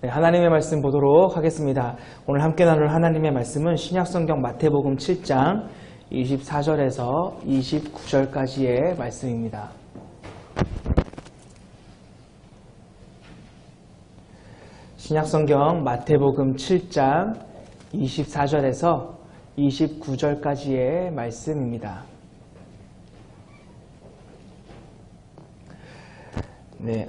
네, 하나님의 말씀 보도록 하겠습니다. 오늘 함께 나눌 하나님의 말씀은 신약성경 마태복음 7장 24절에서 29절까지의 말씀입니다. 신약성경 마태복음 7장 24절에서 29절까지의 말씀입니다. 네,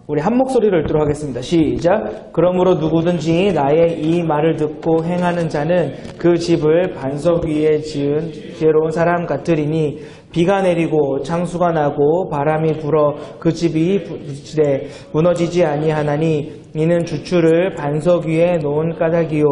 우리 한 목소리를 읽도록 하겠습니다. 시작. 그러므로 누구든지 나의 이 말을 듣고 행하는 자는 그 집을 반석 위에 지은 지혜로운 사람 같으리니 비가 내리고 창수가 나고 바람이 불어 그 집이 부딪히되 무너지지 아니하나니 이는 주추를 반석 위에 놓은 까닭이요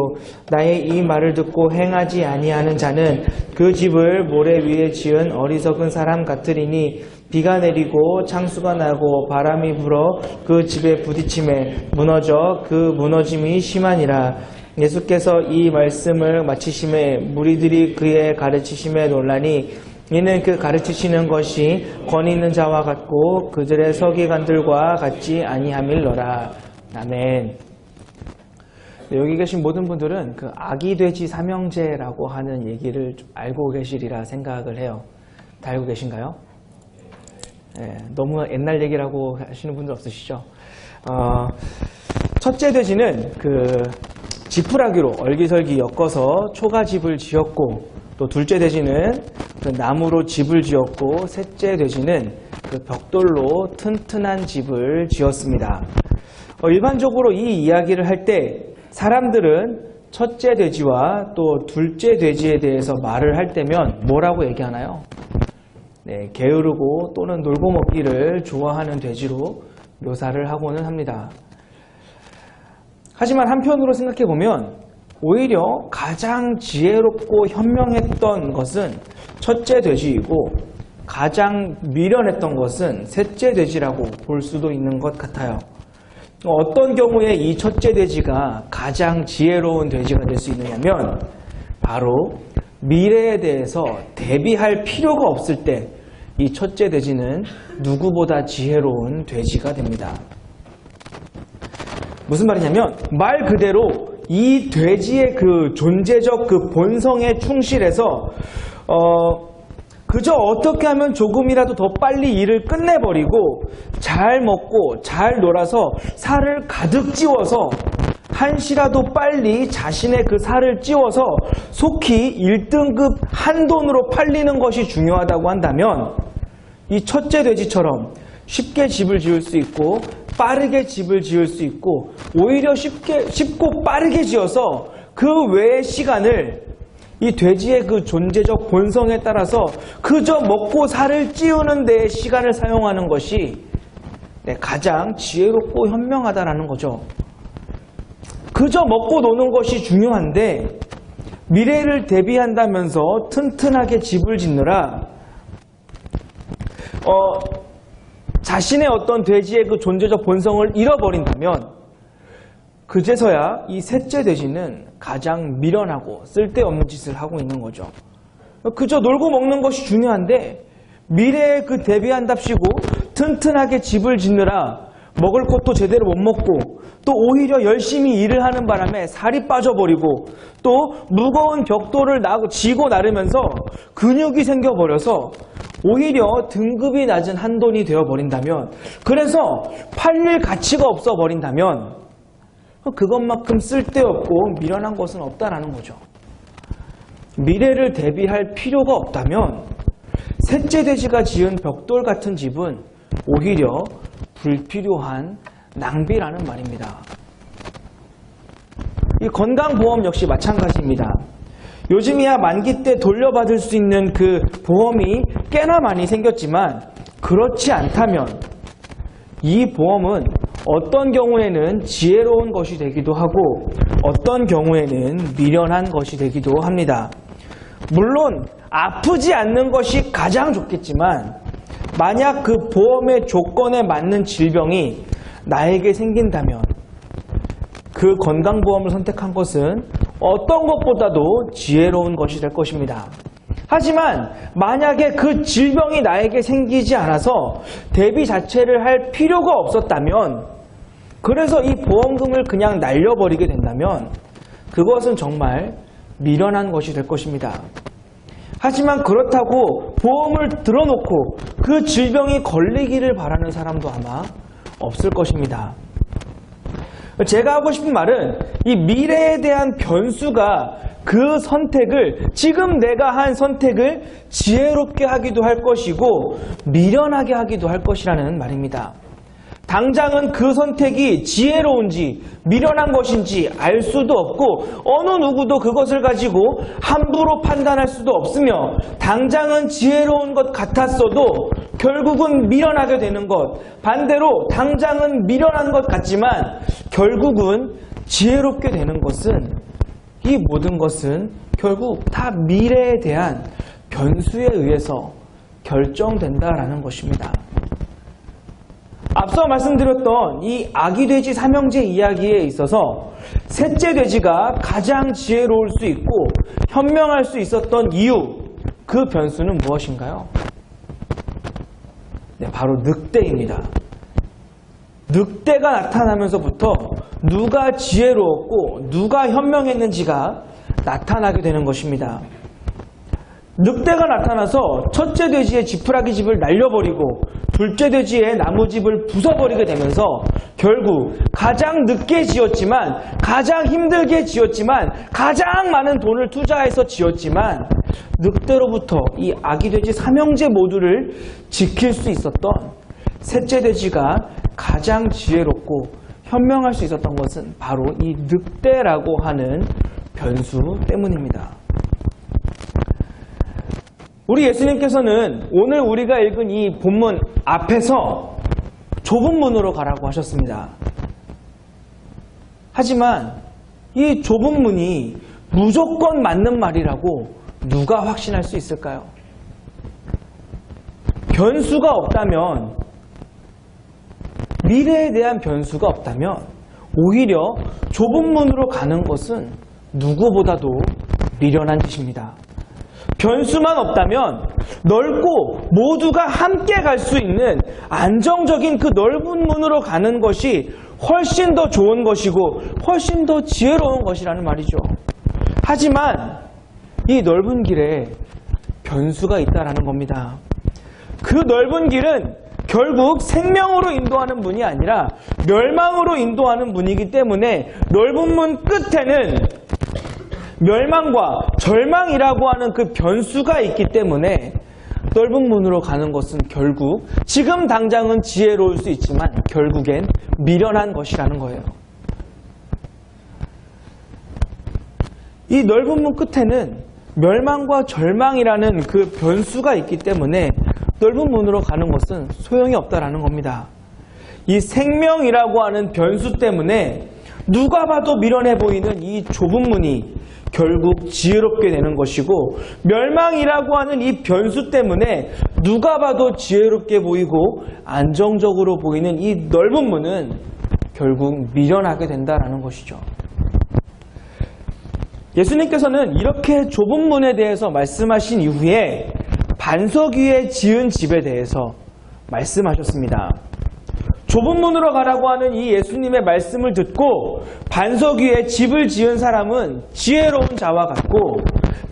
나의 이 말을 듣고 행하지 아니하는 자는 그 집을 모래 위에 지은 어리석은 사람 같으리니 비가 내리고 창수가 나고 바람이 불어 그 집에 부딪힘에 무너져 그 무너짐이 심하니라. 예수께서 이 말씀을 마치심에 무리들이 그의 가르치심에 놀라니 이는 그 가르치시는 것이 권위 있는 자와 같고 그들의 서기관들과 같지 아니함일러라. 아멘. 네, 여기 계신 모든 분들은 그 아기 돼지 삼형제라고 하는 얘기를 좀 알고 계시리라 생각을 해요. 다 알고 계신가요? 네, 너무 옛날 얘기라고 하시는 분들 없으시죠? 첫째 돼지는 그 지푸라기로 얼기설기 엮어서 초가집을 지었고, 또 둘째 돼지는 그 나무로 집을 지었고, 셋째 돼지는 그 벽돌로 튼튼한 집을 지었습니다. 일반적으로 이 이야기를 할 때 사람들은 첫째 돼지와 또 둘째 돼지에 대해서 말을 할 때면 뭐라고 얘기하나요? 네, 게으르고 또는 놀고 먹기를 좋아하는 돼지로 묘사를 하고는 합니다. 하지만 한편으로 생각해보면 오히려 가장 지혜롭고 현명했던 것은 첫째 돼지이고 가장 미련했던 것은 셋째 돼지라고 볼 수도 있는 것 같아요. 어떤 경우에 이 첫째 돼지가 가장 지혜로운 돼지가 될 수 있느냐면 바로 미래에 대해서 대비할 필요가 없을 때 이 첫째 돼지는 누구보다 지혜로운 돼지가 됩니다. 무슨 말이냐면 말 그대로 이 돼지의 그 존재적 그 본성에 충실해서 그저 어떻게 하면 조금이라도 더 빨리 일을 끝내버리고 잘 먹고 잘 놀아서 살을 가득 찌워서 한시라도 빨리 자신의 그 살을 찌워서 속히 1등급 한돈으로 팔리는 것이 중요하다고 한다면 이 첫째 돼지처럼 쉽게 집을 지을 수 있고 빠르게 집을 지을 수 있고 오히려 쉽고 빠르게 지어서 그 외의 시간을 이 돼지의 그 존재적 본성에 따라서 그저 먹고 살을 찌우는 데에 시간을 사용하는 것이 가장 지혜롭고 현명하다라는 거죠. 그저 먹고 노는 것이 중요한데 미래를 대비한다면서 튼튼하게 집을 짓느라 자신의 어떤 돼지의 그 존재적 본성을 잃어버린다면 그제서야 이 셋째 돼지는 가장 미련하고 쓸데없는 짓을 하고 있는 거죠. 그저 놀고 먹는 것이 중요한데 미래에 그 대비한답시고 튼튼하게 집을 짓느라 먹을 것도 제대로 못 먹고 또 오히려 열심히 일을 하는 바람에 살이 빠져버리고 또 무거운 벽돌을 지고 나르면서 근육이 생겨버려서 오히려 등급이 낮은 한돈이 되어버린다면 그래서 팔릴 가치가 없어버린다면 그것만큼 쓸데없고 미련한 것은 없다라는 거죠. 미래를 대비할 필요가 없다면 셋째 돼지가 지은 벽돌 같은 집은 오히려 불필요한 낭비라는 말입니다. 이 건강보험 역시 마찬가지입니다. 요즘이야 만기 때 돌려받을 수 있는 그 보험이 꽤나 많이 생겼지만 그렇지 않다면 이 보험은 어떤 경우에는 지혜로운 것이 되기도 하고 어떤 경우에는 미련한 것이 되기도 합니다. 물론 아프지 않는 것이 가장 좋겠지만 만약 그 보험의 조건에 맞는 질병이 나에게 생긴다면 그 건강보험을 선택한 것은 어떤 것보다도 지혜로운 것이 될 것입니다. 하지만 만약에 그 질병이 나에게 생기지 않아서 대비 자체를 할 필요가 없었다면 그래서 이 보험금을 그냥 날려버리게 된다면 그것은 정말 미련한 것이 될 것입니다. 하지만 그렇다고 보험을 들어놓고 그 질병이 걸리기를 바라는 사람도 아마 없을 것입니다. 제가 하고 싶은 말은 이 미래에 대한 변수가 그 선택을, 지금 내가 한 선택을 지혜롭게 하기도 할 것이고 미련하게 하기도 할 것이라는 말입니다. 당장은 그 선택이 지혜로운지 미련한 것인지 알 수도 없고 어느 누구도 그것을 가지고 함부로 판단할 수도 없으며 당장은 지혜로운 것 같았어도 결국은 미련하게 되는 것, 반대로 당장은 미련한 것 같지만 결국은 지혜롭게 되는 것은, 이 모든 것은 결국 다 미래에 대한 변수에 의해서 결정된다라는 것입니다. 앞서 말씀드렸던 이 아기 돼지 삼형제 이야기에 있어서 셋째 돼지가 가장 지혜로울 수 있고 현명할 수 있었던 이유, 그 변수는 무엇인가요? 네, 바로 늑대입니다. 늑대가 나타나면서부터 누가 지혜로웠고 누가 현명했는지가 나타나게 되는 것입니다. 늑대가 나타나서 첫째 돼지의 지푸라기 집을 날려버리고 둘째 돼지의 나무집을 부숴버리게 되면서 결국 가장 늦게 지었지만, 가장 힘들게 지었지만, 가장 많은 돈을 투자해서 지었지만 늑대로부터 이 아기 돼지 삼형제 모두를 지킬 수 있었던 셋째 돼지가 가장 지혜롭고 현명할 수 있었던 것은 바로 이 늑대라고 하는 변수 때문입니다. 우리 예수님께서는 오늘 우리가 읽은 이 본문 앞에서 좁은 문으로 가라고 하셨습니다. 하지만 이 좁은 문이 무조건 맞는 말이라고 누가 확신할 수 있을까요? 변수가 없다면, 미래에 대한 변수가 없다면 오히려 좁은 문으로 가는 것은 누구보다도 미련한 짓입니다. 변수만 없다면 넓고 모두가 함께 갈 수 있는 안정적인 그 넓은 문으로 가는 것이 훨씬 더 좋은 것이고 훨씬 더 지혜로운 것이라는 말이죠. 하지만 이 넓은 길에 변수가 있다라는 겁니다. 그 넓은 길은 결국 생명으로 인도하는 문이 아니라 멸망으로 인도하는 문이기 때문에 넓은 문 끝에는 멸망과 절망이라고 하는 그 변수가 있기 때문에 넓은 문으로 가는 것은 결국 지금 당장은 지혜로울 수 있지만 결국엔 미련한 것이라는 거예요. 이 넓은 문 끝에는 멸망과 절망이라는 그 변수가 있기 때문에 넓은 문으로 가는 것은 소용이 없다라는 겁니다. 이 생명이라고 하는 변수 때문에 누가 봐도 미련해 보이는 이 좁은 문이 결국 지혜롭게 되는 것이고, 멸망이라고 하는 이 변수 때문에 누가 봐도 지혜롭게 보이고 안정적으로 보이는 이 넓은 문은 결국 미련하게 된다라는 것이죠. 예수님께서는 이렇게 좁은 문에 대해서 말씀하신 이후에 반석 위에 지은 집에 대해서 말씀하셨습니다. 좁은 문으로 가라고 하는 이 예수님의 말씀을 듣고 반석 위에 집을 지은 사람은 지혜로운 자와 같고,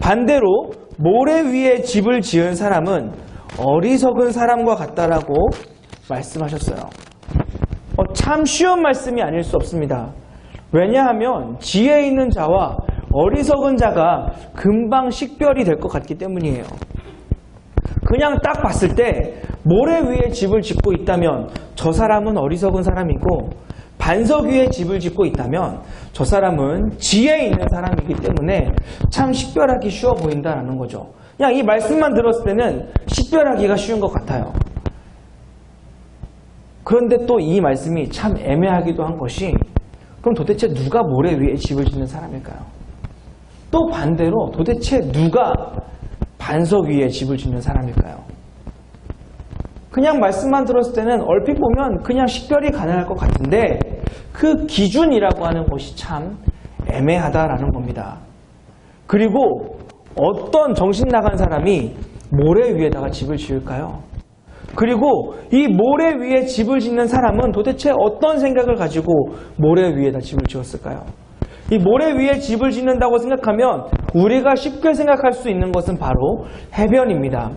반대로 모래 위에 집을 지은 사람은 어리석은 사람과 같다라고 말씀하셨어요. 참 쉬운 말씀이 아닐 수 없습니다. 왜냐하면 지혜 있는 자와 어리석은 자가 금방 식별이 될 것 같기 때문이에요. 그냥 딱 봤을 때 모래 위에 집을 짓고 있다면 저 사람은 어리석은 사람이고, 반석 위에 집을 짓고 있다면 저 사람은 지혜 있는 사람이기 때문에 참 식별하기 쉬워 보인다는 거죠. 그냥 이 말씀만 들었을 때는 식별하기가 쉬운 것 같아요. 그런데 또 이 말씀이 참 애매하기도 한 것이, 그럼 도대체 누가 모래 위에 집을 짓는 사람일까요? 또 반대로 도대체 누가 반석 위에 집을 짓는 사람일까요? 그냥 말씀만 들었을 때는 얼핏 보면 그냥 식별이 가능할 것 같은데 그 기준이라고 하는 것이 참 애매하다라는 겁니다. 그리고 어떤 정신 나간 사람이 모래 위에다가 집을 지을까요? 그리고 이 모래 위에 집을 짓는 사람은 도대체 어떤 생각을 가지고 모래 위에다 집을 지었을까요? 이 모래 위에 집을 짓는다고 생각하면 우리가 쉽게 생각할 수 있는 것은 바로 해변입니다.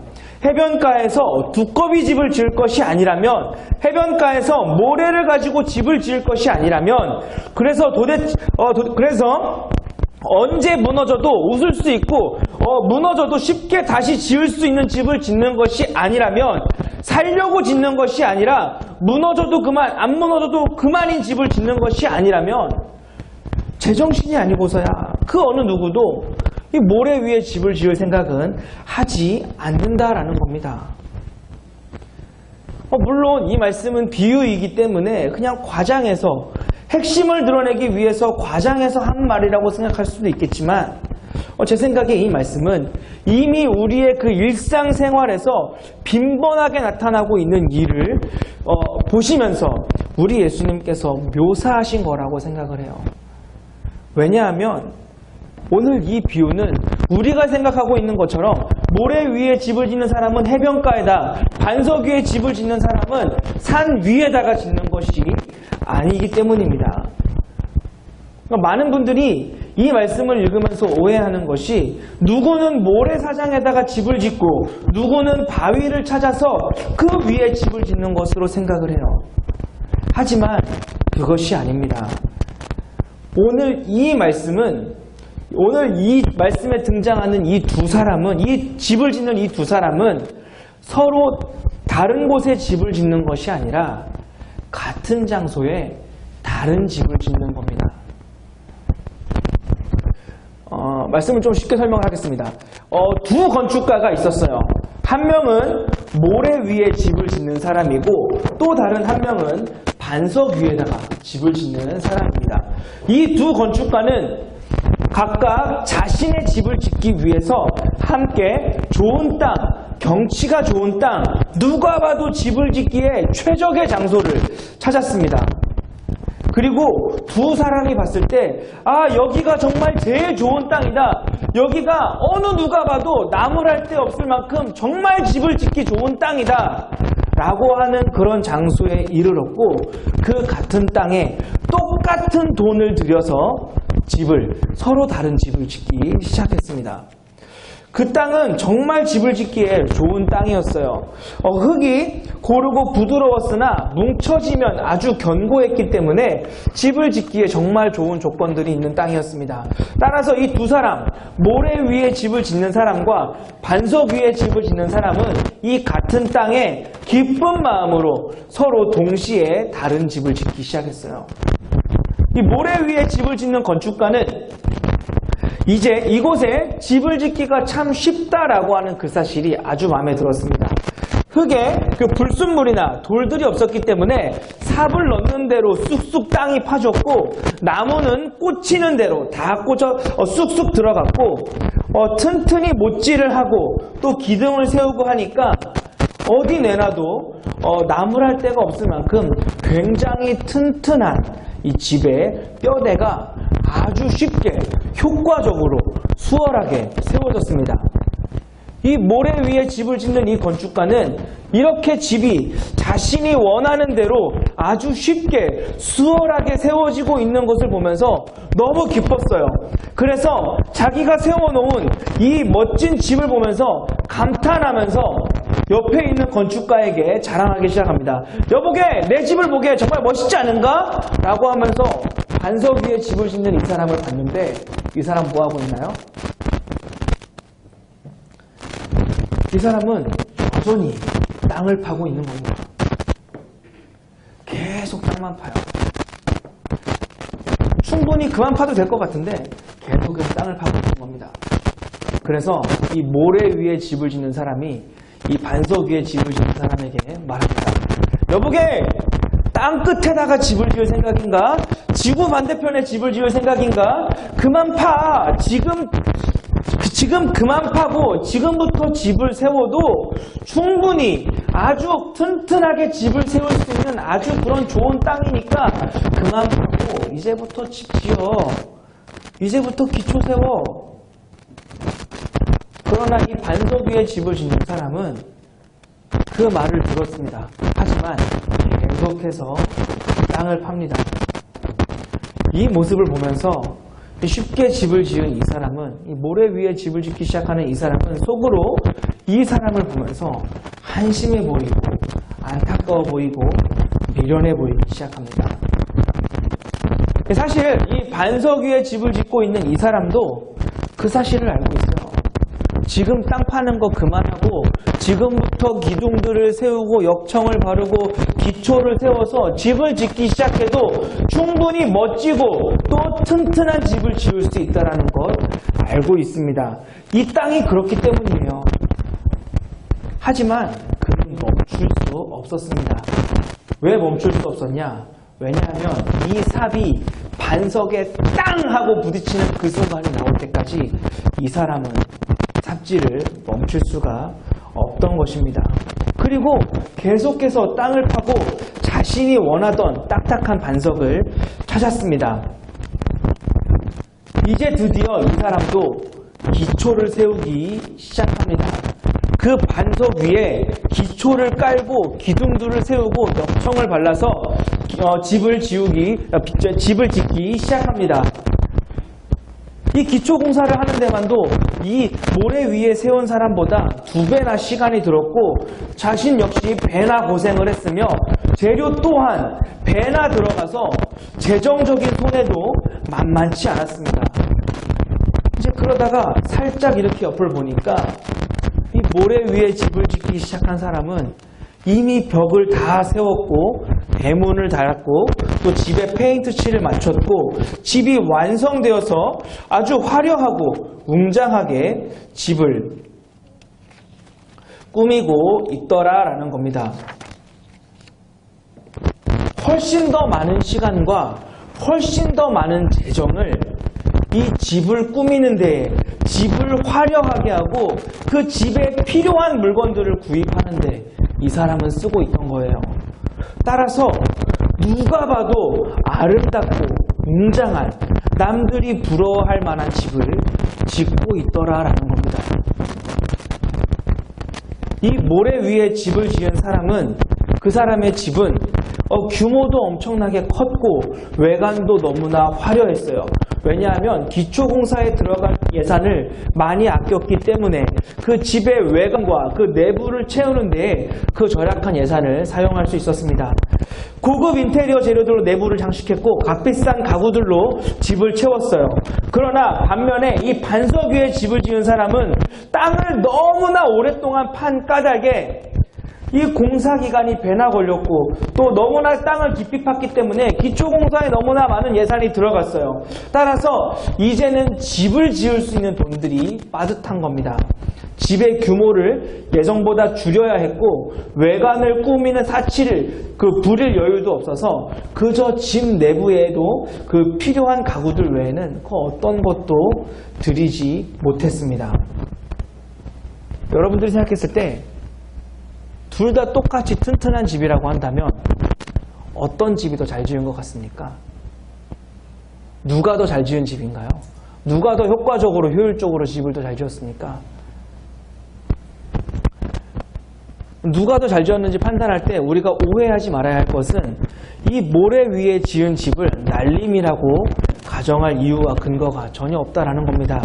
해변가에서 두꺼비 집을 지을 것이 아니라면, 해변가에서 모래를 가지고 집을 지을 것이 아니라면, 그래서 언제 무너져도 웃을 수 있고 무너져도 쉽게 다시 지을 수 있는 집을 짓는 것이 아니라면, 살려고 짓는 것이 아니라 무너져도 그만, 안 무너져도 그만인 집을 짓는 것이 아니라면 제정신이 아니고서야 그 어느 누구도 이 모래 위에 집을 지을 생각은 하지 않는다라는 겁니다. 물론 이 말씀은 비유이기 때문에 그냥 과장해서, 핵심을 드러내기 위해서 과장해서 한 말이라고 생각할 수도 있겠지만, 제 생각에 이 말씀은 이미 우리의 그 일상생활에서 빈번하게 나타나고 있는 일을 보시면서 우리 예수님께서 묘사하신 거라고 생각을 해요. 왜냐하면 오늘 이 비유는 우리가 생각하고 있는 것처럼 모래 위에 집을 짓는 사람은 해변가에다, 반석 위에 집을 짓는 사람은 산 위에다가 짓는 것이 아니기 때문입니다. 그러니까 많은 분들이 이 말씀을 읽으면서 오해하는 것이, 누구는 모래사장에다가 집을 짓고 누구는 바위를 찾아서 그 위에 집을 짓는 것으로 생각을 해요. 하지만 그것이 아닙니다. 오늘 이 말씀에 등장하는 이 두 사람은, 이 집을 짓는 이 두 사람은 서로 다른 곳에 집을 짓는 것이 아니라 같은 장소에 다른 집을 짓는 겁니다. 말씀을 좀 쉽게 설명을 하겠습니다. 두 건축가가 있었어요. 한 명은 모래 위에 집을 짓는 사람이고, 또 다른 한 명은 반석 위에다가 집을 짓는 사람입니다. 이 두 건축가는 각각 자신의 집을 짓기 위해서 함께 좋은 땅, 경치가 좋은 땅, 누가 봐도 집을 짓기에 최적의 장소를 찾았습니다. 그리고 두 사람이 봤을 때, 여기가 정말 제일 좋은 땅이다, 여기가 어느 누가 봐도 나무랄 데 없을 만큼 정말 집을 짓기 좋은 땅이다 라고 하는 그런 장소에 이르렀고, 그 같은 땅에 똑같은 돈을 들여서 서로 다른 집을 짓기 시작했습니다. 그 땅은 정말 집을 짓기에 좋은 땅이었어요. 흙이 고르고 부드러웠으나 뭉쳐지면 아주 견고했기 때문에 집을 짓기에 정말 좋은 조건들이 있는 땅이었습니다. 따라서 이 두 사람, 모래 위에 집을 짓는 사람과 반석 위에 집을 짓는 사람은 이 같은 땅에 기쁜 마음으로 서로 동시에 다른 집을 짓기 시작했어요. 이 모래 위에 집을 짓는 건축가는 이제 이곳에 집을 짓기가 참 쉽다라고 하는 그 사실이 아주 마음에 들었습니다. 흙에 그 불순물이나 돌들이 없었기 때문에 삽을 넣는 대로 쑥쑥 땅이 파졌고, 나무는 꽂히는 대로 다 꽂혀 쑥쑥 들어갔고, 튼튼히 못질을 하고 또 기둥을 세우고 하니까 어디 내놔도 나무랄 데가 없을 만큼 굉장히 튼튼한 이 집의 뼈대가 아주 쉽게, 효과적으로, 수월하게 세워졌습니다. 이 모래 위에 집을 짓는 이 건축가는 이렇게 집이 자신이 원하는 대로 아주 쉽게, 수월하게 세워지고 있는 것을 보면서 너무 기뻤어요. 그래서 자기가 세워놓은 이 멋진 집을 보면서 감탄하면서 옆에 있는 건축가에게 자랑하기 시작합니다. 여보게, 내 집을 보게, 정말 멋있지 않은가? 라고 하면서 반석 위에 집을 짓는 이 사람을 봤는데, 이 사람 뭐하고 있나요? 이 사람은 여전히 땅을 파고 있는 겁니다. 계속 땅만 파요. 충분히 그만 파도 될 것 같은데 계속 땅을 파고 있는 겁니다. 그래서 이 모래 위에 집을 짓는 사람이 이 반석 위에 집을 짓는 사람에게 말합니다. 여보게, 땅 끝에다가 집을 지을 생각인가? 지구 반대편에 집을 지을 생각인가? 그만 파. 지금 그만 파고 지금부터 집을 세워도 충분히 아주 튼튼하게 집을 세울 수 있는 아주 그런 좋은 땅이니까 그만 파고 이제부터 집 지어. 이제부터 기초 세워. 그러나 이 반석 위에 집을 짓는 사람은 그 말을 들었습니다. 하지만 계속해서 땅을 팝니다. 이 모습을 보면서 쉽게 집을 지은 이 사람은, 이 모래 위에 집을 짓기 시작하는 이 사람은 속으로 이 사람을 보면서 한심해 보이고 안타까워 보이고 미련해 보이기 시작합니다. 사실 이 반석 위에 집을 짓고 있는 이 사람도 그 사실을 알고 있어요. 지금 땅 파는 거 그만하고 지금부터 기둥들을 세우고 역청을 바르고 기초를 세워서 집을 짓기 시작해도 충분히 멋지고 또 튼튼한 집을 지을 수 있다는 것 알고 있습니다. 이 땅이 그렇기 때문이에요. 하지만 그는 멈출 수 없었습니다. 왜 멈출 수 없었냐? 왜냐하면 이 삽이 반석에 땅 하고 부딪히는 그 순간이 나올 때까지 이 사람은 삽질을 멈출 수가 없던 것입니다. 그리고 계속해서 땅을 파고 자신이 원하던 딱딱한 반석을 찾았습니다. 이제 드디어 이 사람도 기초를 세우기 시작합니다. 그 반석 위에 기초를 깔고 기둥들을 세우고 역청을 발라서 집을 짓기 시작합니다. 이 기초 공사를 하는 데만도 이 모래 위에 세운 사람보다 2배나 시간이 들었고 자신 역시 배나 고생을 했으며 재료 또한 배나 들어가서 재정적인 손해도 만만치 않았습니다. 이제 그러다가 살짝 이렇게 옆을 보니까 이 모래 위에 집을 짓기 시작한 사람은 이미 벽을 다 세웠고 대문을 달았고 또 집에 페인트 칠을 마쳤고 집이 완성되어서 아주 화려하고 웅장하게 집을 꾸미고 있더라라는 겁니다. 훨씬 더 많은 시간과 훨씬 더 많은 재정을 이 집을 꾸미는 데에, 집을 화려하게 하고 그 집에 필요한 물건들을 구입하는 데 이 사람은 쓰고 있던 거예요. 따라서 누가 봐도 아름답고 웅장한, 남들이 부러워할 만한 집을 짓고 있더라라는 겁니다. 이 모래 위에 집을 지은 사람은, 그 사람의 집은 규모도 엄청나게 컸고 외관도 너무나 화려했어요. 왜냐하면 기초공사에 들어갈 예산을 많이 아꼈기 때문에 그 집의 외관과 그 내부를 채우는 데에 그 절약한 예산을 사용할 수 있었습니다. 고급 인테리어 재료들로 내부를 장식했고 값비싼 가구들로 집을 채웠어요. 그러나 반면에 이 반석 위에 집을 지은 사람은 땅을 너무나 오랫동안 판 까닭에 이 공사 기간이 배나 걸렸고 또 너무나 땅을 깊이 팠기 때문에 기초공사에 너무나 많은 예산이 들어갔어요. 따라서 이제는 집을 지을 수 있는 돈들이 빠듯한 겁니다. 집의 규모를 예정보다 줄여야 했고 외관을 꾸미는 사치를 부릴 여유도 없어서 그저 집 내부에도 그 필요한 가구들 외에는 그 어떤 것도 들이지 못했습니다. 여러분들이 생각했을 때 둘 다 똑같이 튼튼한 집이라고 한다면 어떤 집이 더 잘 지은 것 같습니까? 누가 더 잘 지은 집인가요? 누가 더 효과적으로 효율적으로 집을 더 잘 지었습니까? 누가 더 잘 지었는지 판단할 때 우리가 오해하지 말아야 할 것은 이 모래 위에 지은 집을 날림이라고 가정할 이유와 근거가 전혀 없다라는 겁니다.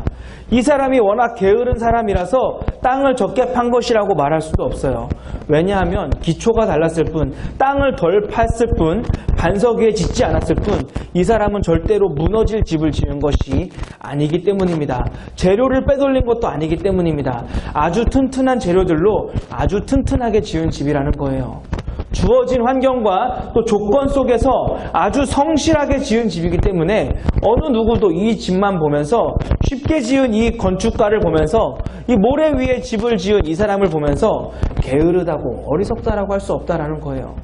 이 사람이 워낙 게으른 사람이라서 땅을 적게 판 것이라고 말할 수도 없어요. 왜냐하면 기초가 달랐을 뿐, 땅을 덜 팠을 뿐, 반석 위에 짓지 않았을 뿐, 이 사람은 절대로 무너질 집을 지은 것이 아니기 때문입니다. 재료를 빼돌린 것도 아니기 때문입니다. 아주 튼튼한 재료들로 아주 튼튼하게 지은 집이라는 거예요. 주어진 환경과 또 조건 속에서 아주 성실하게 지은 집이기 때문에 어느 누구도 이 집만 보면서, 쉽게 지은 이 건축가를 보면서, 이 모래 위에 집을 지은 이 사람을 보면서 게으르다고 어리석다라고 할 수 없다라는 거예요.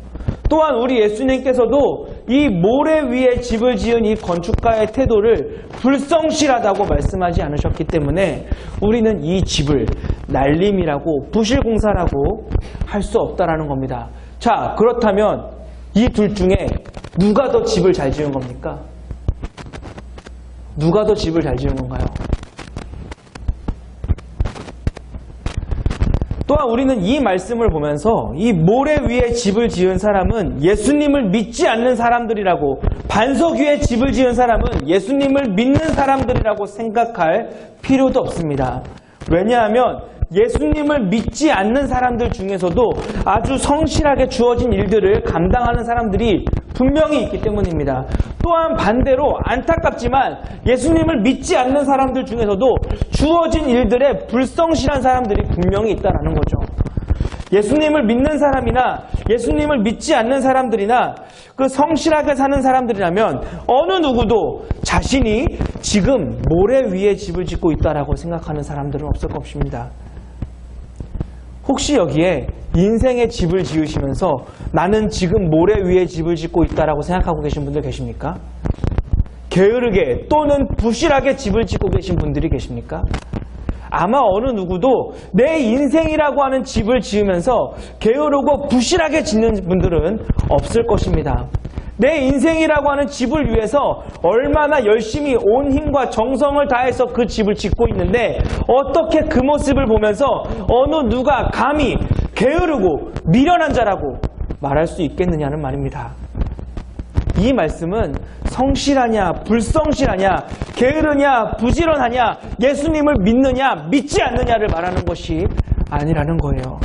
또한 우리 예수님께서도 이 모래 위에 집을 지은 이 건축가의 태도를 불성실하다고 말씀하지 않으셨기 때문에 우리는 이 집을 날림이라고, 부실공사라고 할 수 없다라는 겁니다. 자, 그렇다면 이 둘 중에 누가 더 집을 잘 지은 겁니까? 누가 더 집을 잘 지은 건가요? 또 또한 우리는 이 말씀을 보면서 이 모래 위에 집을 지은 사람은 예수님을 믿지 않는 사람들이라고, 반석 위에 집을 지은 사람은 예수님을 믿는 사람들이라고 생각할 필요도 없습니다. 왜냐하면 예수님을 믿지 않는 사람들 중에서도 아주 성실하게 주어진 일들을 감당하는 사람들이 분명히 있기 때문입니다. 또한 반대로 안타깝지만 예수님을 믿지 않는 사람들 중에서도 주어진 일들에 불성실한 사람들이 분명히 있다는 거죠. 예수님을 믿는 사람이나 예수님을 믿지 않는 사람들이나 그 성실하게 사는 사람들이라면 어느 누구도 자신이 지금 모래 위에 집을 짓고 있다라고 생각하는 사람들은 없을 것입니다. 혹시 여기에 인생의 집을 지으시면서 나는 지금 모래 위에 집을 짓고 있다라고 생각하고 계신 분들 계십니까? 게으르게 또는 부실하게 집을 짓고 계신 분들이 계십니까? 아마 어느 누구도 내 인생이라고 하는 집을 지으면서 게으르고 부실하게 짓는 분들은 없을 것입니다. 내 인생이라고 하는 집을 위해서 얼마나 열심히 온 힘과 정성을 다해서 그 집을 짓고 있는데 어떻게 그 모습을 보면서 어느 누가 감히 게으르고 미련한 자라고 말할 수 있겠느냐는 말입니다. 이 말씀은 성실하냐 불성실하냐 게으르냐 부지런하냐 예수님을 믿느냐 믿지 않느냐를 말하는 것이 아니라는 거예요.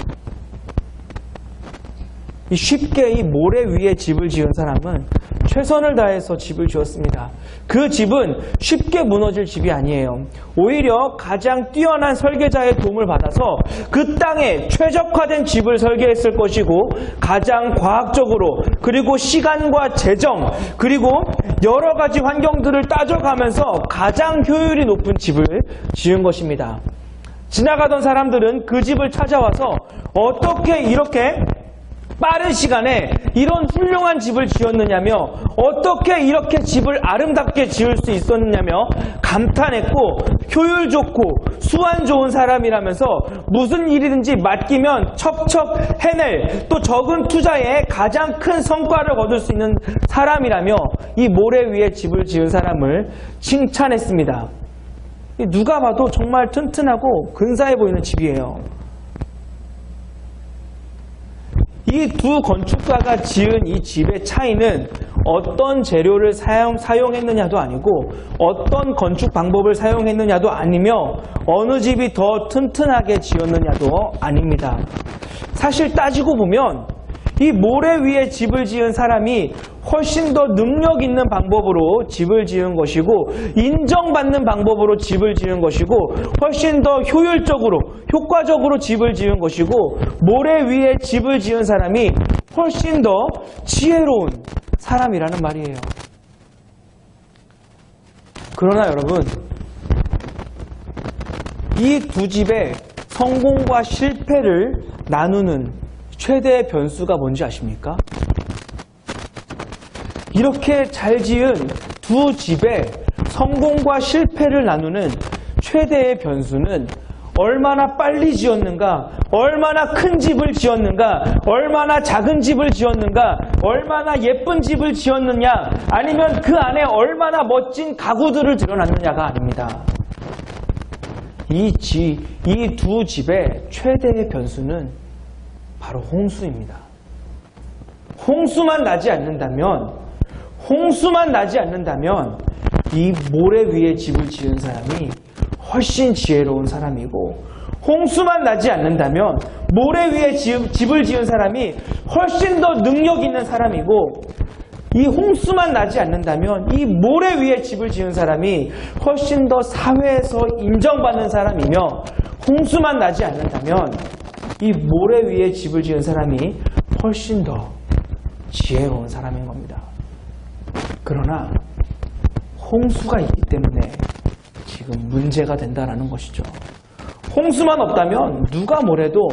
쉽게 이 모래 위에 집을 지은 사람은 최선을 다해서 집을 지었습니다. 그 집은 쉽게 무너질 집이 아니에요. 오히려 가장 뛰어난 설계자의 도움을 받아서 그 땅에 최적화된 집을 설계했을 것이고 가장 과학적으로 그리고 시간과 재정 그리고 여러 가지 환경들을 따져가면서 가장 효율이 높은 집을 지은 것입니다. 지나가던 사람들은 그 집을 찾아와서 어떻게 이렇게 빠른 시간에 이런 훌륭한 집을 지었느냐며 어떻게 이렇게 집을 아름답게 지을 수 있었느냐며 감탄했고 효율 좋고 수완 좋은 사람이라면서 무슨 일이든지 맡기면 척척 해낼 또 적은 투자에 가장 큰 성과를 거둘 수 있는 사람이라며 이 모래 위에 집을 지은 사람을 칭찬했습니다. 누가 봐도 정말 튼튼하고 근사해 보이는 집이에요. 이 두 건축가가 지은 이 집의 차이는 어떤 재료를 사용했느냐도 아니고 어떤 건축 방법을 사용했느냐도 아니며 어느 집이 더 튼튼하게 지었느냐도 아닙니다. 사실 따지고 보면 이 모래 위에 집을 지은 사람이 훨씬 더 능력 있는 방법으로 집을 지은 것이고 인정받는 방법으로 집을 지은 것이고 훨씬 더 효율적으로 효과적으로 집을 지은 것이고 모래 위에 집을 지은 사람이 훨씬 더 지혜로운 사람이라는 말이에요. 그러나 여러분, 이 두 집의 성공과 실패를 나누는 최대의 변수가 뭔지 아십니까? 이렇게 잘 지은 두 집의 성공과 실패를 나누는 최대의 변수는 얼마나 빨리 지었는가, 얼마나 큰 집을 지었는가, 얼마나 작은 집을 지었는가, 얼마나 예쁜 집을 지었느냐, 아니면 그 안에 얼마나 멋진 가구들을 들여놨느냐가 아닙니다. 이 두 집의 최대의 변수는 바로 홍수입니다. 홍수만 나지 않는다면 이 모래 위에 집을 지은 사람이 훨씬 지혜로운 사람이고 홍수만 나지 않는다면 모래 위에 집을 지은 사람이 훨씬 더 능력 있는 사람이고 이 홍수만 나지 않는다면 이 모래 위에 집을 지은 사람이 훨씬 더 사회에서 인정받는 사람이며 홍수만 나지 않는다면 이 모래 위에 집을 지은 사람이 훨씬 더 지혜로운 사람인 겁니다. 그러나 홍수가 있기 때문에 지금 문제가 된다는 것이죠. 홍수만 없다면 누가 뭐래도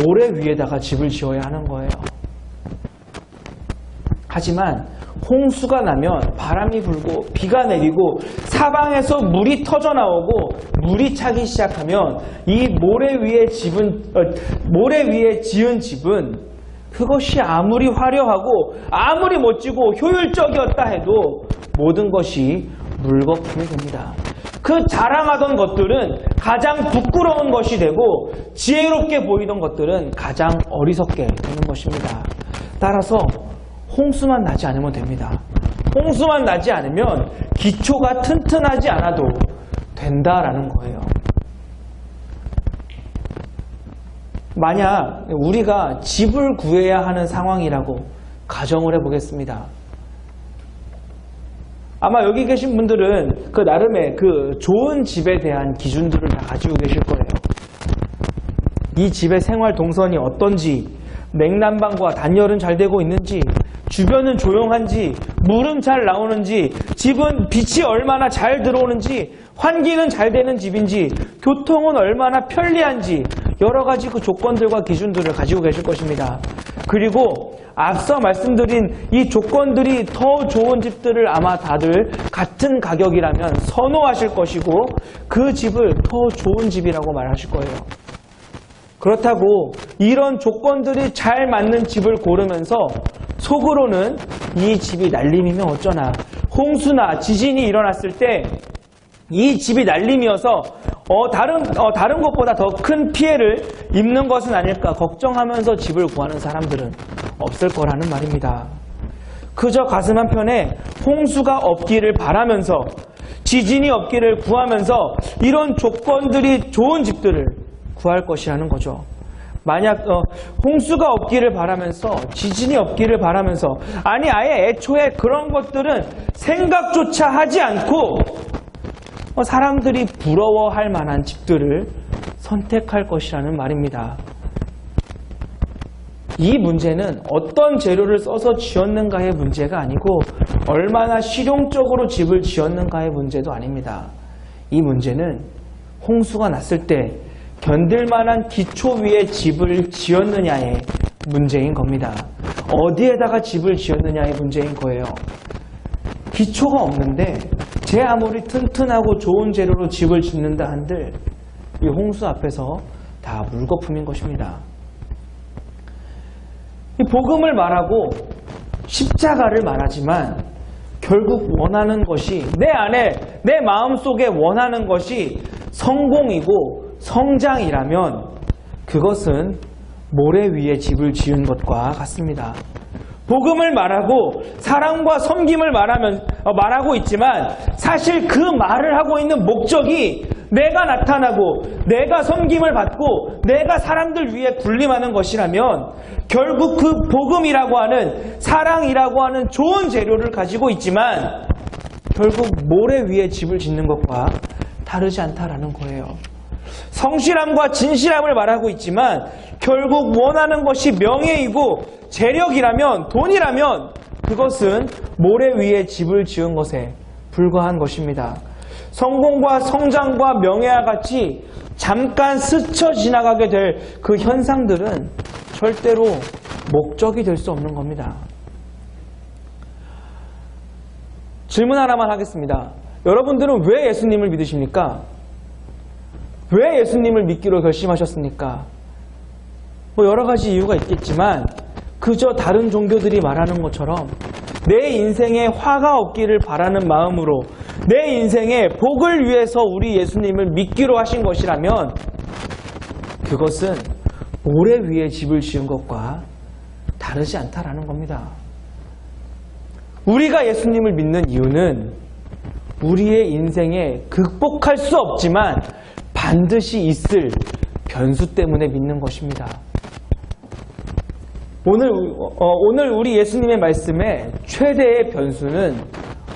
모래 위에다가 집을 지어야 하는 거예요. 하지만 홍수가 나면 바람이 불고 비가 내리고 사방에서 물이 터져나오고 물이 차기 시작하면 이 모래 위에 지은 집은 그것이 아무리 화려하고 아무리 멋지고 효율적이었다 해도 모든 것이 물거품이 됩니다. 그 자랑하던 것들은 가장 부끄러운 것이 되고 지혜롭게 보이던 것들은 가장 어리석게 되는 것입니다. 따라서 홍수만 나지 않으면 됩니다. 홍수만 나지 않으면 기초가 튼튼하지 않아도 된다라는 거예요. 만약 우리가 집을 구해야 하는 상황이라고 가정을 해보겠습니다. 아마 여기 계신 분들은 그 나름의 그 좋은 집에 대한 기준들을 다 가지고 계실 거예요. 이 집의 생활 동선이 어떤지, 냉난방과 단열은 잘 되고 있는지, 주변은 조용한지, 물은 잘 나오는지, 집은 빛이 얼마나 잘 들어오는지, 환기는 잘 되는 집인지, 교통은 얼마나 편리한지 여러 가지 그 조건들과 기준들을 가지고 계실 것입니다. 그리고 앞서 말씀드린 이 조건들이 더 좋은 집들을 아마 다들 같은 가격이라면 선호하실 것이고 그 집을 더 좋은 집이라고 말하실 거예요. 그렇다고 이런 조건들이 잘 맞는 집을 고르면서 속으로는 이 집이 날림이면 어쩌나, 홍수나 지진이 일어났을 때 이 집이 날림이어서 다른 것보다 더 큰 피해를 입는 것은 아닐까 걱정하면서 집을 구하는 사람들은 없을 거라는 말입니다. 그저 가슴 한편에 홍수가 없기를 바라면서 지진이 없기를 구하면서 이런 조건들이 좋은 집들을 구할 것이라는 거죠. 만약 홍수가 없기를 바라면서 지진이 없기를 바라면서 아니 아예 애초에 그런 것들은 생각조차 하지 않고 사람들이 부러워할 만한 집들을 선택할 것이라는 말입니다. 이 문제는 어떤 재료를 써서 지었는가의 문제가 아니고 얼마나 실용적으로 집을 지었는가의 문제도 아닙니다. 이 문제는 홍수가 났을 때 견딜 만한 기초 위에 집을 지었느냐의 문제인 겁니다. 어디에다가 집을 지었느냐의 문제인 거예요. 기초가 없는데 제 아무리 튼튼하고 좋은 재료로 집을 짓는다 한들 이 홍수 앞에서 다 물거품인 것입니다. 이 복음을 말하고 십자가를 말하지만 결국 원하는 것이 내 안에 내 마음속에 원하는 것이 성공이고 성장이라면 그것은 모래 위에 집을 지은 것과 같습니다. 복음을 말하고 사랑과 섬김을 말하고 있지만 사실 그 말을 하고 있는 목적이 내가 나타나고 내가 섬김을 받고 내가 사람들 위해 군림하는 것이라면 결국 그 복음이라고 하는 사랑이라고 하는 좋은 재료를 가지고 있지만 결국 모래 위에 집을 짓는 것과 다르지 않다라는 거예요. 성실함과 진실함을 말하고 있지만 결국 원하는 것이 명예이고 재력이라면 돈이라면 그것은 모래 위에 집을 지은 것에 불과한 것입니다. 성공과 성장과 명예와 같이 잠깐 스쳐 지나가게 될 그 현상들은 절대로 목적이 될 수 없는 겁니다. 질문 하나만 하겠습니다. 여러분들은 왜 예수님을 믿으십니까? 왜 예수님을 믿기로 결심하셨습니까? 여러 가지 이유가 있겠지만 그저 다른 종교들이 말하는 것처럼 내 인생에 화가 없기를 바라는 마음으로 내 인생에 복을 위해서 우리 예수님을 믿기로 하신 것이라면 그것은 모래 위에 집을 지은 것과 다르지 않다라는 겁니다. 우리가 예수님을 믿는 이유는 우리의 인생에 극복할 수 없지만 반드시 있을 변수 때문에 믿는 것입니다. 오늘 우리 예수님의 말씀에 최대의 변수는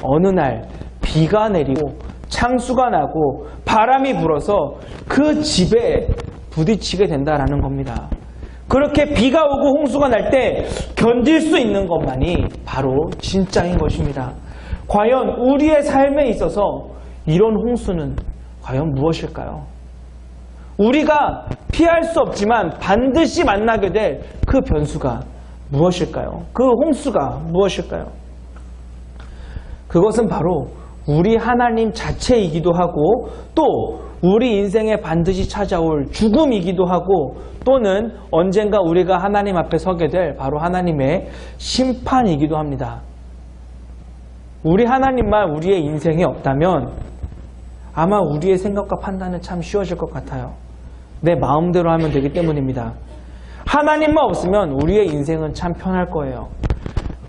어느 날 비가 내리고 창수가 나고 바람이 불어서 그 집에 부딪히게 된다라는 겁니다. 그렇게 비가 오고 홍수가 날 때 견딜 수 있는 것만이 바로 진짜인 것입니다. 과연 우리의 삶에 있어서 이런 홍수는 과연 무엇일까요? 우리가 피할 수 없지만 반드시 만나게 될 그 변수가 무엇일까요? 그 홍수가 무엇일까요? 그것은 바로 우리 하나님 자체이기도 하고 또 우리 인생에 반드시 찾아올 죽음이기도 하고 또는 언젠가 우리가 하나님 앞에 서게 될 바로 하나님의 심판이기도 합니다. 우리 하나님만 우리의 인생에 없다면 아마 우리의 생각과 판단은 참 쉬워질 것 같아요. 내 마음대로 하면 되기 때문입니다. 하나님만 없으면 우리의 인생은 참 편할 거예요.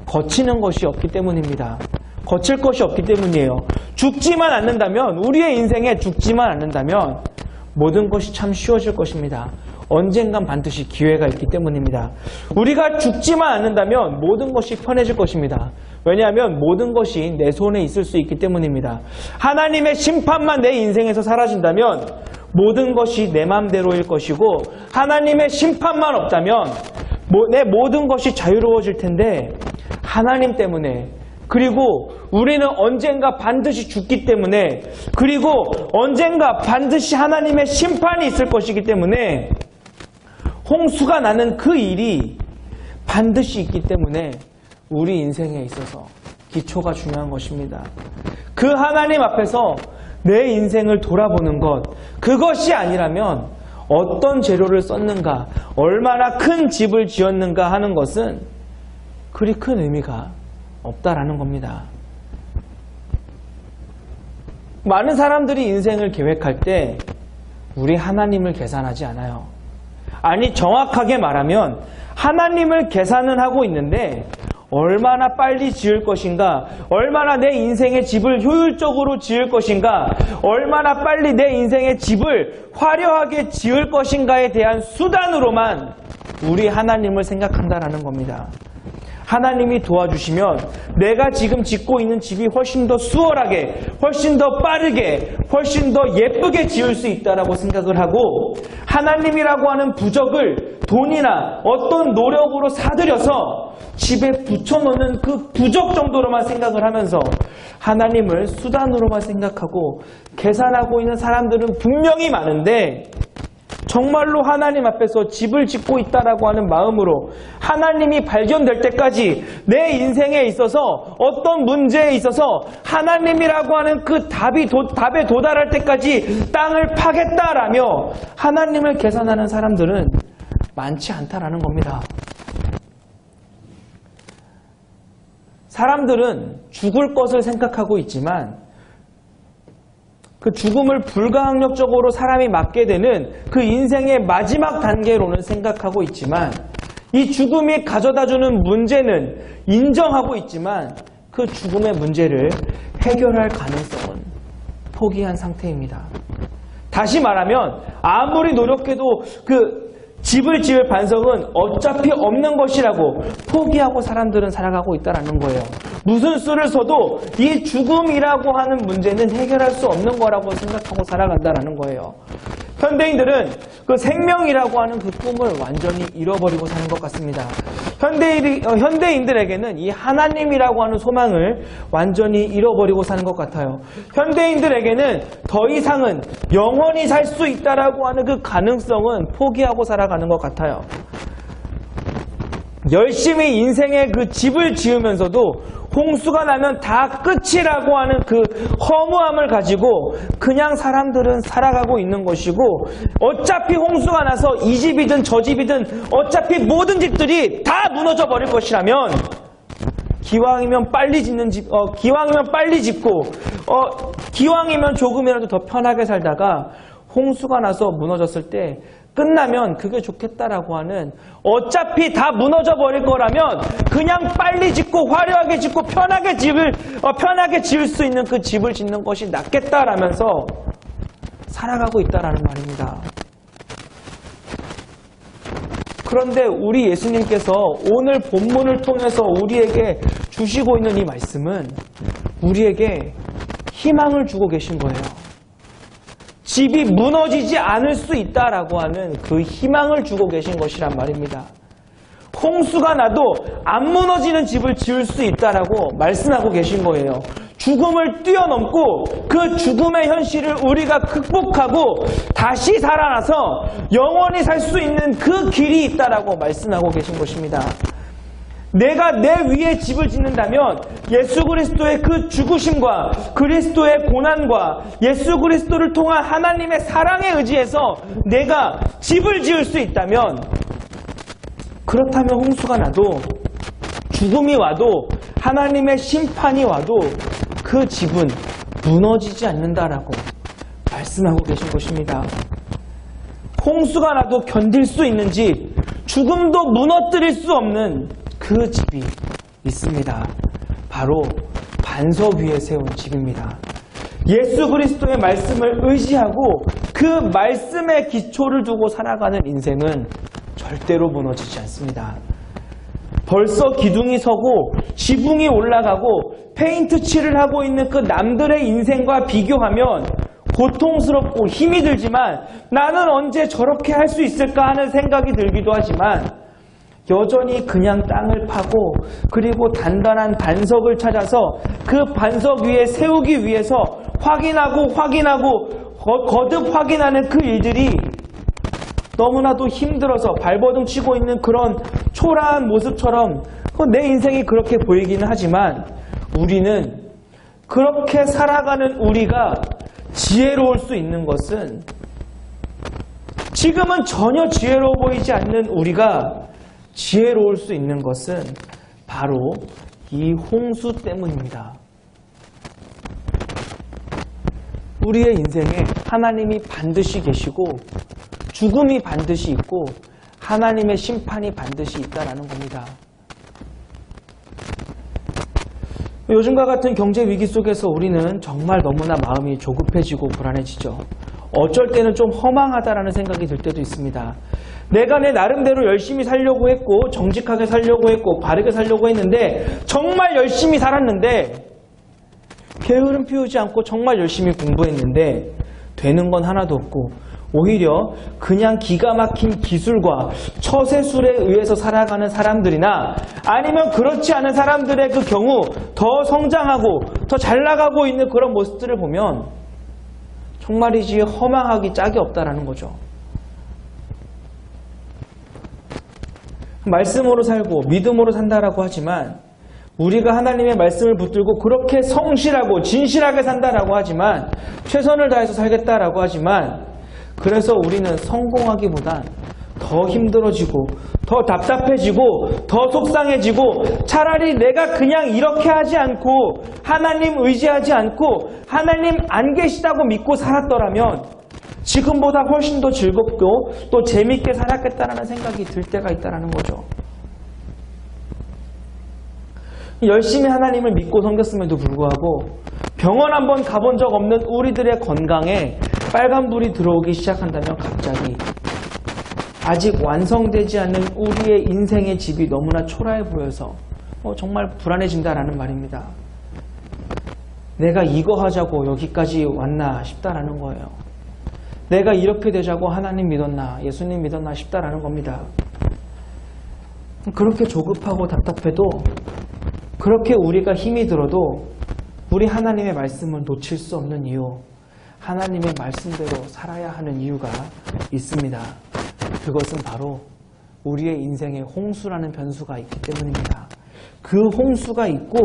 거치는 것이 없기 때문입니다. 거칠 것이 없기 때문이에요. 죽지만 않는다면, 우리의 인생에 죽지만 않는다면 모든 것이 참 쉬워질 것입니다. 언젠간 반드시 기회가 있기 때문입니다. 우리가 죽지만 않는다면 모든 것이 편해질 것입니다. 왜냐하면 모든 것이 내 손에 있을 수 있기 때문입니다. 하나님의 심판만 내 인생에서 사라진다면 모든 것이 내 맘대로일 것이고, 하나님의 심판만 없다면 내 모든 것이 자유로워질 텐데, 하나님 때문에, 그리고 우리는 언젠가 반드시 죽기 때문에, 그리고 언젠가 반드시 하나님의 심판이 있을 것이기 때문에, 홍수가 나는 그 일이 반드시 있기 때문에 우리 인생에 있어서 기초가 중요한 것입니다. 그 하나님 앞에서 내 인생을 돌아보는 것, 그것이 아니라면 어떤 재료를 썼는가, 얼마나 큰 집을 지었는가 하는 것은 그리 큰 의미가 없다라는 겁니다. 많은 사람들이 인생을 계획할 때 우리 하나님을 계산하지 않아요. 아니, 정확하게 말하면 하나님을 계산은 하고 있는데 얼마나 빨리 지을 것인가, 얼마나 내 인생의 집을 효율적으로 지을 것인가, 얼마나 빨리 내 인생의 집을 화려하게 지을 것인가에 대한 수단으로만 우리 하나님을 생각한다라는 겁니다. 하나님이 도와주시면 내가 지금 짓고 있는 집이 훨씬 더 수월하게, 훨씬 더 빠르게, 훨씬 더 예쁘게 지을 수 있다라고 생각을 하고, 하나님이라고 하는 부적을 돈이나 어떤 노력으로 사들여서 집에 붙여놓는 그 부적 정도로만 생각을 하면서 하나님을 수단으로만 생각하고 계산하고 있는 사람들은 분명히 많은데, 정말로 하나님 앞에서 집을 짓고 있다라고 하는 마음으로 하나님이 발견될 때까지 내 인생에 있어서 어떤 문제에 있어서 하나님이라고 하는 그 답에 도달할 때까지 땅을 파겠다라며 하나님을 계산하는 사람들은 많지 않다라는 겁니다. 사람들은 죽을 것을 생각하고 있지만 그 죽음을 불가항력적으로 사람이 맞게 되는 그 인생의 마지막 단계로는 생각하고 있지만, 이 죽음이 가져다주는 문제는 인정하고 있지만 그 죽음의 문제를 해결할 가능성은 포기한 상태입니다. 다시 말하면 아무리 노력해도 그 집을 지을 반석은 어차피 없는 것이라고 포기하고 사람들은 살아가고 있다는 거예요. 무슨 수를 써도 이 죽음이라고 하는 문제는 해결할 수 없는 거라고 생각하고 살아간다는 거예요. 현대인들은 그 생명이라고 하는 그 꿈을 완전히 잃어버리고 사는 것 같습니다. 현대인들에게는 이 하나님이라고 하는 소망을 완전히 잃어버리고 사는 것 같아요. 현대인들에게는 더 이상은 영원히 살 수 있다라고 하는 그 가능성은 포기하고 살아가는 것 같아요. 열심히 인생의 그 집을 지으면서도 홍수가 나면 다 끝이라고 하는 그 허무함을 가지고 그냥 사람들은 살아가고 있는 것이고, 어차피 홍수가 나서 이 집이든 저 집이든 어차피 모든 집들이 다 무너져 버릴 것이라면 기왕이면 빨리 짓는 집, 기왕이면 빨리 짓고, 기왕이면 조금이라도 더 편하게 살다가 홍수가 나서 무너졌을 때 끝나면 그게 좋겠다라고 하는, 어차피 다 무너져 버릴 거라면 그냥 빨리 짓고 화려하게 짓고 편하게 지을 수 있는 그 집을 짓는 것이 낫겠다라면서 살아가고 있다라는 말입니다. 그런데 우리 예수님께서 오늘 본문을 통해서 우리에게 주시고 있는 이 말씀은 우리에게 희망을 주고 계신 거예요. 집이 무너지지 않을 수 있다라고 하는 그 희망을 주고 계신 것이란 말입니다. 홍수가 나도 안 무너지는 집을 지을 수 있다라고 말씀하고 계신 거예요. 죽음을 뛰어넘고 그 죽음의 현실을 우리가 극복하고 다시 살아나서 영원히 살 수 있는 그 길이 있다라고 말씀하고 계신 것입니다. 내가 내 위에 집을 짓는다면 예수 그리스도의 그 죽으심과 그리스도의 고난과 예수 그리스도를 통한 하나님의 사랑에 의지해서 내가 집을 지을 수 있다면, 그렇다면 홍수가 나도 죽음이 와도 하나님의 심판이 와도 그 집은 무너지지 않는다라고 말씀하고 계신 것입니다. 홍수가 나도 견딜 수 있는 집, 죽음도 무너뜨릴 수 없는 그 집이 있습니다. 바로 반석 위에 세운 집입니다. 예수 그리스도의 말씀을 의지하고 그 말씀의 기초를 두고 살아가는 인생은 절대로 무너지지 않습니다. 벌써 기둥이 서고 지붕이 올라가고 페인트 칠을 하고 있는 그 남들의 인생과 비교하면 고통스럽고 힘이 들지만 나는 언제 저렇게 할 수 있을까 하는 생각이 들기도 하지만 여전히 그냥 땅을 파고 그리고 단단한 반석을 찾아서 그 반석 위에 세우기 위해서 확인하고 거듭 확인하는 그 일들이 너무나도 힘들어서 발버둥 치고 있는 그런 초라한 모습처럼 내 인생이 그렇게 보이기는 하지만 우리는 그렇게 살아가는 우리가 지혜로울 수 있는 것은 지금은 전혀 지혜로워 보이지 않는 우리가 지혜로울 수 있는 것은 바로 이 홍수 때문입니다. 우리의 인생에 하나님이 반드시 계시고 죽음이 반드시 있고 하나님의 심판이 반드시 있다라는 겁니다. 요즘과 같은 경제 위기 속에서 우리는 정말 너무나 마음이 조급해지고 불안해지죠. 어쩔 때는 좀 허망하다라는 생각이 들 때도 있습니다. 내가 내 나름대로 열심히 살려고 했고 정직하게 살려고 했고 바르게 살려고 했는데 정말 열심히 살았는데 게으름 피우지 않고 정말 열심히 공부했는데 되는 건 하나도 없고 오히려 그냥 기가 막힌 기술과 처세술에 의해서 살아가는 사람들이나 아니면 그렇지 않은 사람들의 그 경우 더 성장하고 더 잘 나가고 있는 그런 모습들을 보면 정말이지 허망하기 짝이 없다라는 거죠. 말씀으로 살고 믿음으로 산다라고 하지만 우리가 하나님의 말씀을 붙들고 그렇게 성실하고 진실하게 산다라고 하지만 최선을 다해서 살겠다라고 하지만 그래서 우리는 성공하기보단 더 힘들어지고 더 답답해지고 더 속상해지고 차라리 내가 그냥 이렇게 하지 않고 하나님 의지하지 않고 하나님 안 계시다고 믿고 살았더라면 지금보다 훨씬 더 즐겁고 또 재밌게 살았겠다라는 생각이 들 때가 있다는 거죠. 열심히 하나님을 믿고 섬겼음에도 불구하고 병원 한번 가본 적 없는 우리들의 건강에 빨간불이 들어오기 시작한다면 갑자기 아직 완성되지 않은 우리의 인생의 집이 너무나 초라해 보여서 정말 불안해진다라는 말입니다. 내가 이거 하자고 여기까지 왔나 싶다라는 거예요. 내가 이렇게 되자고 하나님 믿었나 예수님 믿었나 싶다라는 겁니다. 그렇게 조급하고 답답해도 그렇게 우리가 힘이 들어도 우리 하나님의 말씀을 놓칠 수 없는 이유, 하나님의 말씀대로 살아야 하는 이유가 있습니다. 그것은 바로 우리의 인생에 홍수라는 변수가 있기 때문입니다. 그 홍수가 있고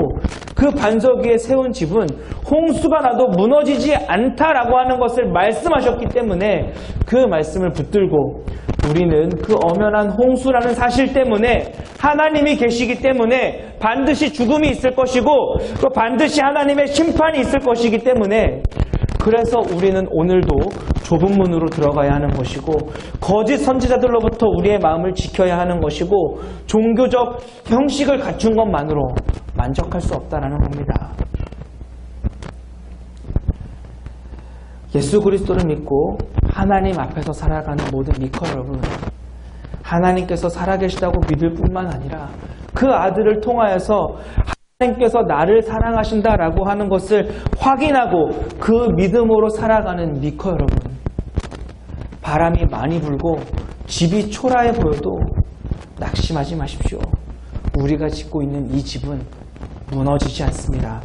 그 반석 위에 세운 집은 홍수가 나도 무너지지 않다라고 하는 것을 말씀하셨기 때문에 그 말씀을 붙들고 우리는 그 엄연한 홍수라는 사실 때문에 하나님이 계시기 때문에 반드시 죽음이 있을 것이고 또 반드시 하나님의 심판이 있을 것이기 때문에 그래서 우리는 오늘도 좁은 문으로 들어가야 하는 것이고 거짓 선지자들로부터 우리의 마음을 지켜야 하는 것이고 종교적 형식을 갖춘 것만으로 만족할 수 없다는 겁니다. 예수 그리스도를 믿고 하나님 앞에서 살아가는 모든 미커 여러분, 하나님께서 살아계시다고 믿을 뿐만 아니라 그 아들을 통하여서 하나님께서 나를 사랑하신다라고 하는 것을 확인하고 그 믿음으로 살아가는 미커 여러분, 바람이 많이 불고 집이 초라해 보여도 낙심하지 마십시오. 우리가 짓고 있는 이 집은 무너지지 않습니다.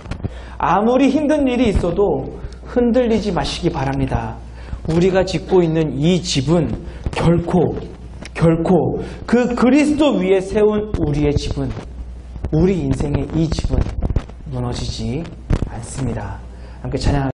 아무리 힘든 일이 있어도 흔들리지 마시기 바랍니다. 우리가 짓고 있는 이 집은 결코 그 그리스도 위에 세운 우리의 집은, 우리 인생의 이 집은 무너지지 않습니다. 함께 찬양